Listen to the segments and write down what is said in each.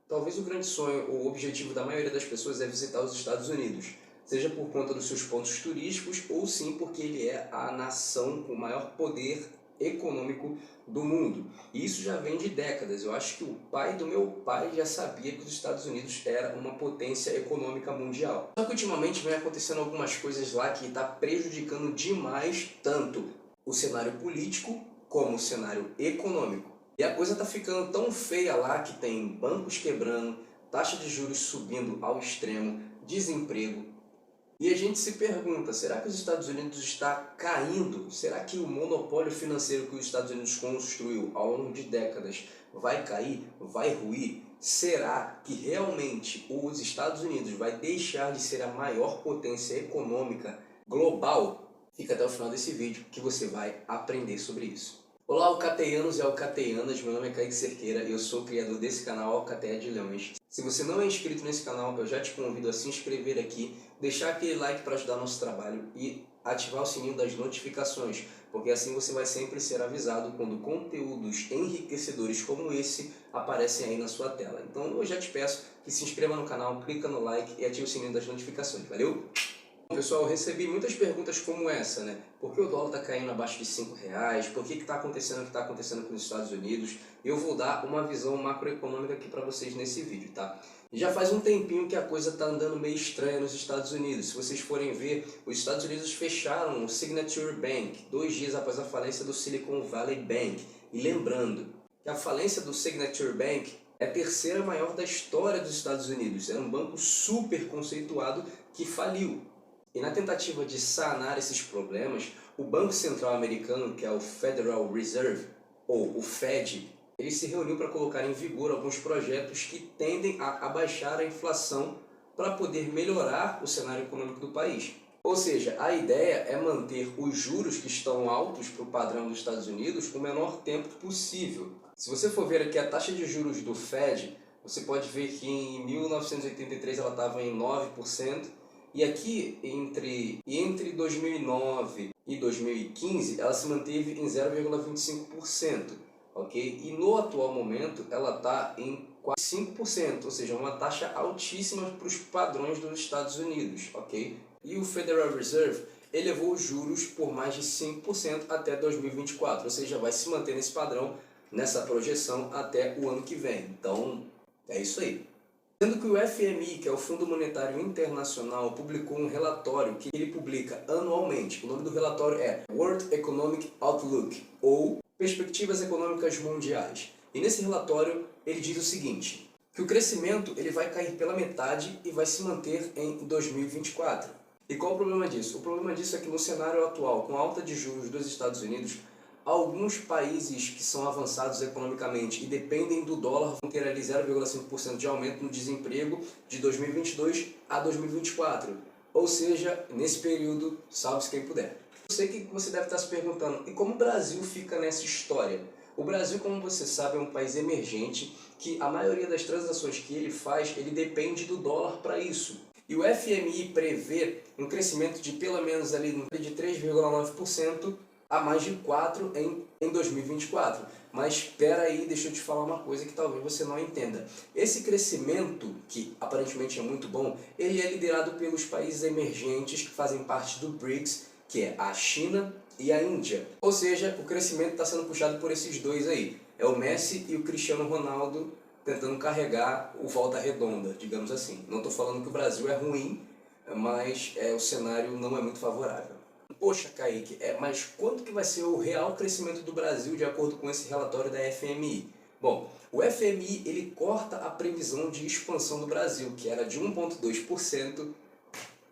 Talvez o grande sonho ou objetivo da maioria das pessoas é visitar os Estados Unidos, seja por conta dos seus pontos turísticos ou sim porque ele é a nação com o maior poder econômico do mundo. E isso já vem de décadas. Eu acho que o pai do meu pai já sabia que os Estados Unidos era uma potência econômica mundial. Só que ultimamente vem acontecendo algumas coisas lá que está prejudicando demais tanto o cenário político como o cenário econômico. E a coisa está ficando tão feia lá que tem bancos quebrando, taxa de juros subindo ao extremo, desemprego. E a gente se pergunta, será que os Estados Unidos está caindo? Será que o monopólio financeiro que os Estados Unidos construiu ao longo de décadas vai cair? Vai ruir? Será que realmente os Estados Unidos vai deixar de ser a maior potência econômica global? Fica até o final desse vídeo que você vai aprender sobre isso. Olá, alcateianos e alcateianas, meu nome é Kaique Cerqueira e eu sou o criador desse canal Alcateia de Leões. Se você não é inscrito nesse canal, eu já te convido a se inscrever aqui, deixar aquele like para ajudar nosso trabalho e ativar o sininho das notificações, porque assim você vai sempre ser avisado quando conteúdos enriquecedores como esse aparecem aí na sua tela. Então eu já te peço que se inscreva no canal, clica no like e ative o sininho das notificações, valeu? Pessoal, eu recebi muitas perguntas como essa, né? Por que o dólar está caindo abaixo de R$ 5? Por que está acontecendo o que está acontecendo aqui nos Estados Unidos? Eu vou dar uma visão macroeconômica aqui para vocês nesse vídeo, tá? Já faz um tempinho que a coisa está andando meio estranha nos Estados Unidos. Se vocês forem ver, os Estados Unidos fecharam o Signature Bank 2 dias após a falência do Silicon Valley Bank. E lembrando que a falência do Signature Bank é a terceira maior da história dos Estados Unidos. Era um banco super conceituado que faliu. E na tentativa de sanar esses problemas, o Banco Central Americano, que é o Federal Reserve, ou o Fed, ele se reuniu para colocar em vigor alguns projetos que tendem a abaixar a inflação para poder melhorar o cenário econômico do país. Ou seja, a ideia é manter os juros que estão altos para o padrão dos Estados Unidos o menor tempo possível. Se você for ver aqui a taxa de juros do Fed, você pode ver que em 1983 ela estava em 9%, e aqui, entre 2009 e 2015, ela se manteve em 0,25%, ok? E no atual momento, ela está em quase 5%, ou seja, uma taxa altíssima para os padrões dos Estados Unidos, ok? E o Federal Reserve elevou os juros por mais de 5% até 2024, ou seja, vai se manter nesse padrão, nessa projeção até o ano que vem. Então, é isso aí. Sendo que o FMI, que é o Fundo Monetário Internacional, publicou um relatório que ele publica anualmente. O nome do relatório é World Economic Outlook, ou Perspectivas Econômicas Mundiais. E nesse relatório ele diz o seguinte, que o crescimento ele vai cair pela metade e vai se manter em 2024. E qual o problema disso? O problema disso é que no cenário atual, com a alta de juros dos Estados Unidos, alguns países que são avançados economicamente e dependem do dólar vão ter ali 0,5% de aumento no desemprego de 2022 a 2024. Ou seja, nesse período, salve-se quem puder. Eu sei que você deve estar se perguntando, e como o Brasil fica nessa história? O Brasil, como você sabe, é um país emergente que a maioria das transações que ele faz, ele depende do dólar para isso. E o FMI prevê um crescimento de pelo menos ali de 3,9%, a mais de 4 em 2024. Mas espera aí, deixa eu te falar uma coisa que talvez você não entenda. Esse crescimento, que aparentemente é muito bom, ele é liderado pelos países emergentes que fazem parte do BRICS, que é a China e a Índia. Ou seja, o crescimento está sendo puxado por esses dois aí. É o Messi e o Cristiano Ronaldo tentando carregar o volta redonda, digamos assim. Não estou falando que o Brasil é ruim, mas o cenário não é muito favorável. Poxa, Kaique, mas quanto que vai ser o real crescimento do Brasil de acordo com esse relatório da FMI? Bom, o FMI ele corta a previsão de expansão do Brasil, que era de 1,2%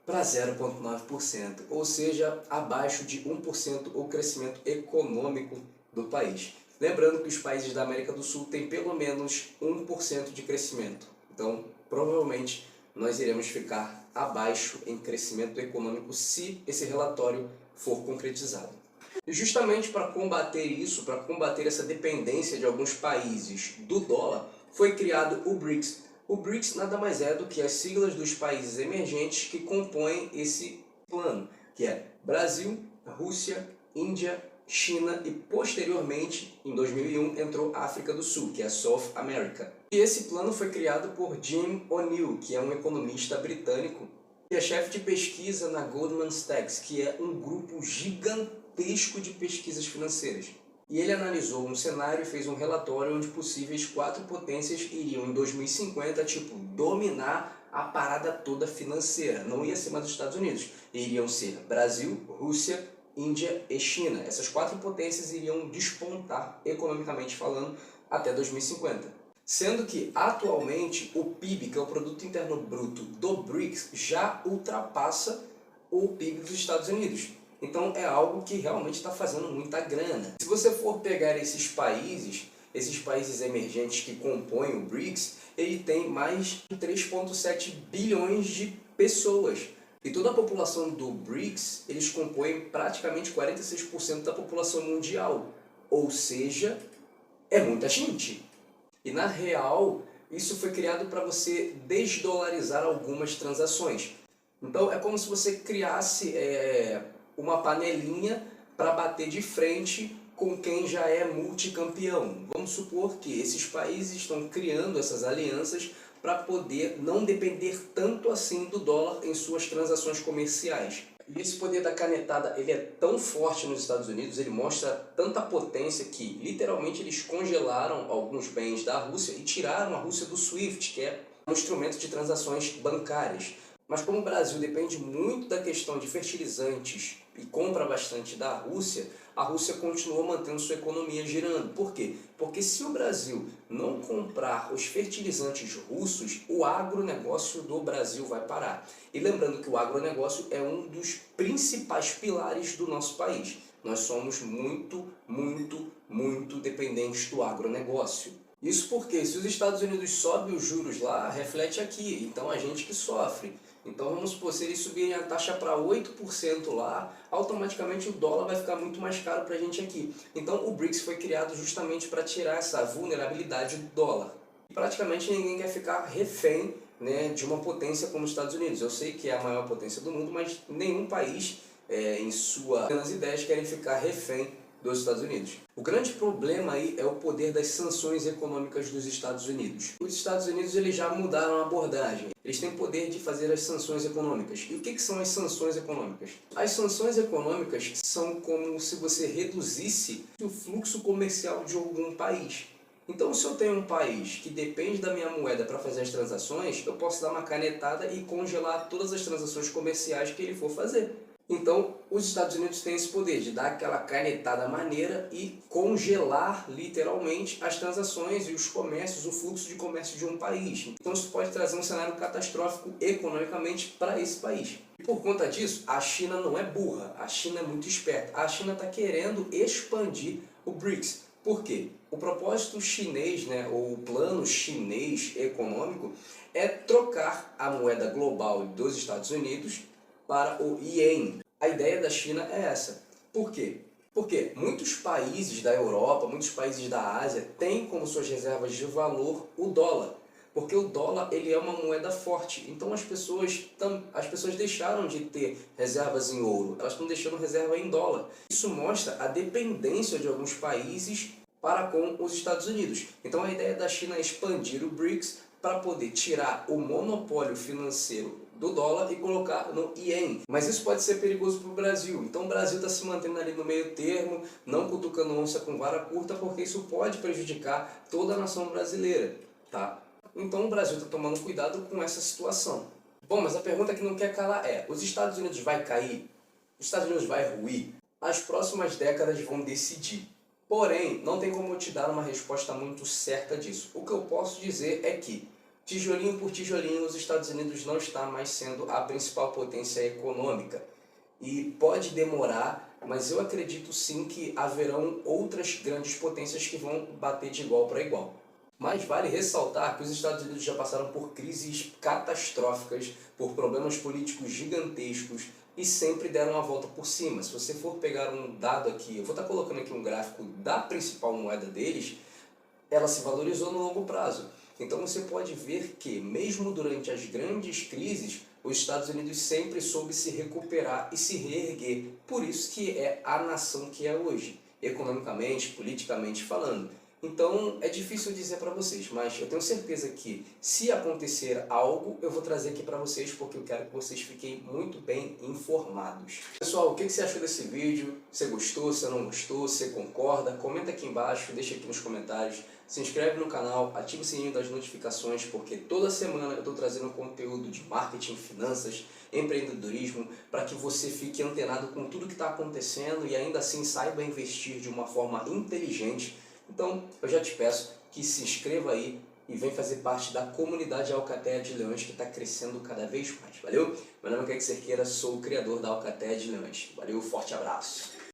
para 0,9%, ou seja, abaixo de 1% o crescimento econômico do país. Lembrando que os países da América do Sul têm pelo menos 1% de crescimento, então provavelmente nós iremos ficar abaixo em crescimento econômico se esse relatório for concretizado. E justamente para combater isso, para combater essa dependência de alguns países do dólar, foi criado o BRICS. O BRICS nada mais é do que as siglas dos países emergentes que compõem esse plano, que é Brasil, Rússia, Índia, China e, posteriormente, em 2001, entrou a África do Sul, que é a South America. E esse plano foi criado por Jim O'Neill, que é um economista britânico, e é chefe de pesquisa na Goldman Sachs, que é um grupo gigantesco de pesquisas financeiras. E ele analisou um cenário e fez um relatório onde possíveis 4 potências iriam, em 2050, dominar a parada toda financeira. Não ia ser mais os Estados Unidos. Iriam ser Brasil, Rússia, Índia e China. Essas 4 potências iriam despontar, economicamente falando, até 2050. Sendo que, atualmente, o PIB, que é o Produto Interno Bruto do BRICS, já ultrapassa o PIB dos Estados Unidos. Então é algo que realmente está fazendo muita grana. Se você for pegar esses países emergentes que compõem o BRICS, ele tem mais de 3,7 bilhões de pessoas. E toda a população do BRICS, eles compõem praticamente 46% da população mundial. Ou seja, é muita gente. E na real, isso foi criado para você desdolarizar algumas transações. Então é como se você criasse uma panelinha para bater de frente com quem já é multicampeão. Vamos supor que esses países estão criando essas alianças para poder não depender tanto assim do dólar em suas transações comerciais. E esse poder da canetada, ele é tão forte nos Estados Unidos, ele mostra tanta potência que literalmente eles congelaram alguns bens da Rússia e tiraram a Rússia do SWIFT, que é um instrumento de transações bancárias. Mas como o Brasil depende muito da questão de fertilizantes e compra bastante da Rússia, a Rússia continua mantendo sua economia girando. Por quê? Porque se o Brasil não comprar os fertilizantes russos, o agronegócio do Brasil vai parar. E lembrando que o agronegócio é um dos principais pilares do nosso país. Nós somos muito dependentes do agronegócio. Isso porque se os Estados Unidos sobem os juros lá, reflete aqui, então a gente que sofre. Então vamos supor, se eles subirem a taxa para 8% lá, automaticamente o dólar vai ficar muito mais caro para a gente aqui. Então o BRICS foi criado justamente para tirar essa vulnerabilidade do dólar. Praticamente ninguém quer ficar refém, né, de uma potência como os Estados Unidos. Eu sei que é a maior potência do mundo, mas nenhum país, em suas ideias, querem ficar refém dos Estados Unidos. O grande problema aí é o poder das sanções econômicas dos Estados Unidos. Os Estados Unidos eles já mudaram a abordagem. Eles têm poder de fazer as sanções econômicas. E o que são as sanções econômicas? As sanções econômicas são como se você reduzisse o fluxo comercial de algum país. Então, se eu tenho um país que depende da minha moeda para fazer as transações, eu posso dar uma canetada e congelar todas as transações comerciais que ele for fazer. Então, os Estados Unidos têm esse poder de dar aquela canetada maneira e congelar literalmente as transações e os comércios, o fluxo de comércio de um país. Então, isso pode trazer um cenário catastrófico economicamente para esse país. E por conta disso, a China não é burra, a China é muito esperta. A China está querendo expandir o BRICS. Por quê? O propósito chinês, né, ou o plano chinês econômico, é trocar a moeda global dos Estados Unidos para o Ien. A ideia da China é essa. Por quê? Porque muitos países da Europa, muitos países da Ásia têm como suas reservas de valor o dólar. Porque o dólar ele é uma moeda forte. Então as pessoas deixaram de ter reservas em ouro, elas estão deixando reserva em dólar. Isso mostra a dependência de alguns países para com os Estados Unidos. Então a ideia da China é expandir o BRICS para poder tirar o monopólio financeiro do dólar e colocar no Ien. Mas isso pode ser perigoso para o Brasil. Então o Brasil está se mantendo ali no meio termo, não cutucando onça com vara curta, porque isso pode prejudicar toda a nação brasileira, tá? Então o Brasil está tomando cuidado com essa situação. Bom, mas a pergunta que não quer calar é: os Estados Unidos vai cair? Os Estados Unidos vai ruir? As próximas décadas vão decidir. Porém, não tem como eu te dar uma resposta muito certa disso. O que eu posso dizer é que, tijolinho por tijolinho, os Estados Unidos não está mais sendo a principal potência econômica. E pode demorar, mas eu acredito sim que haverão outras grandes potências que vão bater de igual para igual. Mas vale ressaltar que os Estados Unidos já passaram por crises catastróficas, por problemas políticos gigantescos e sempre deram a volta por cima. Se você for pegar um dado aqui, eu vou estar colocando aqui um gráfico da principal moeda deles, ela se valorizou no longo prazo. Então você pode ver que, mesmo durante as grandes crises, os Estados Unidos sempre soube se recuperar e se reerguer. Por isso que é a nação que é hoje, economicamente, politicamente falando. Então é difícil dizer para vocês, mas eu tenho certeza que se acontecer algo, eu vou trazer aqui para vocês, porque eu quero que vocês fiquem muito bem informados. Pessoal, o que você achou desse vídeo? Você gostou, você não gostou, você concorda? Comenta aqui embaixo, deixa aqui nos comentários. Se inscreve no canal, ativa o sininho das notificações, porque toda semana eu estou trazendo conteúdo de marketing, finanças, empreendedorismo, para que você fique antenado com tudo que está acontecendo e ainda assim saiba investir de uma forma inteligente. Então, eu já te peço que se inscreva aí e vem fazer parte da comunidade Alcateia de Leões, que está crescendo cada vez mais. Valeu? Meu nome é Kaique Cerqueira, sou o criador da Alcateia de Leões. Valeu, forte abraço!